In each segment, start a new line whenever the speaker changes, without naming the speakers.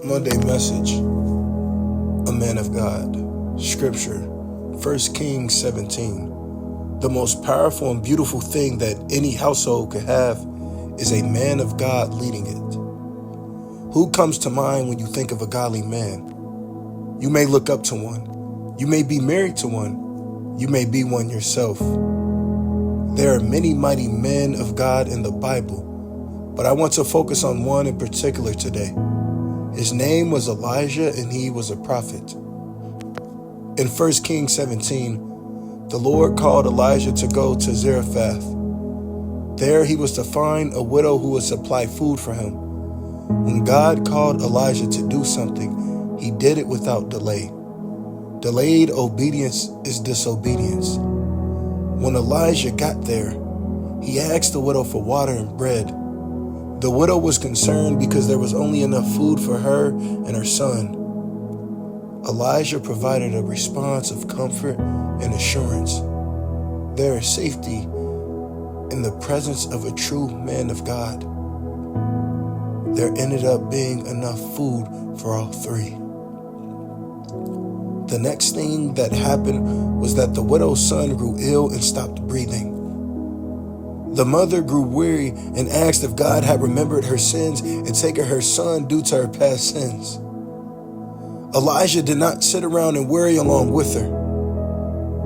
Monday message, a man of God. Scripture, 1 Kings 17. The most powerful and beautiful thing that any household could have is a man of God leading it. Who comes to mind when you think of a godly man? You may look up to one. You may be married to one. You may be one yourself. There are many mighty men of God in the Bible, but I want to focus on one in particular today. His name was Elijah, and he was a prophet. In 1 Kings 17, the Lord called Elijah to go to Zarephath. There he was to find a widow who would supply food for him. When God called Elijah to do something, he did it without delay. Delayed obedience is disobedience. When Elijah got there, he asked the widow for water and bread. The widow was concerned because there was only enough food for her and her son. Elijah provided a response of comfort and assurance. There is safety in the presence of a true man of God. There ended up being enough food for all three. The next thing that happened was that the widow's son grew ill and stopped breathing. The mother grew weary and asked if God had remembered her sins and taken her son due to her past sins. Elijah did not sit around and worry along with her.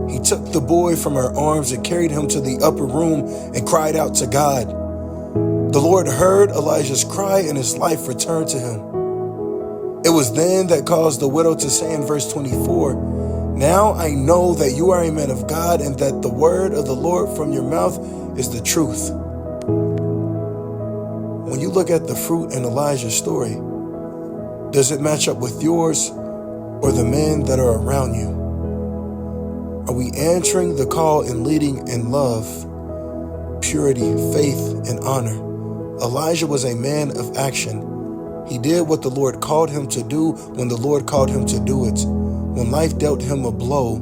He took the boy from her arms and carried him to the upper room and cried out to God. The Lord heard Elijah's cry and his life returned to him. It was then that caused the widow to say in verse 24, "Now I know that you are a man of God and that the word of the Lord from your mouth is the truth." When you look at the fruit in Elijah's story, does it match up with yours or the men that are around you? Are we answering the call and leading in love, purity, faith, and honor? Elijah was a man of action. He did what the Lord called him to do when the Lord called him to do it. When life dealt him a blow,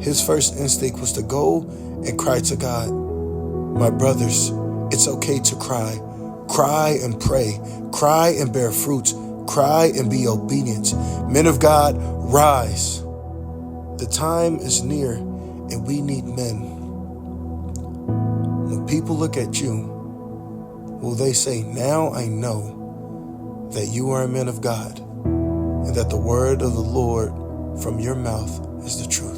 his first instinct was to go and cry to God. My brothers, it's okay to cry. Cry and pray. Cry and bear fruits. Cry and be obedient. Men of God, rise. The time is near and we need men. When people look at you, will they say, "Now I know that you are a man of God and that the word of the Lord from your mouth is the truth"?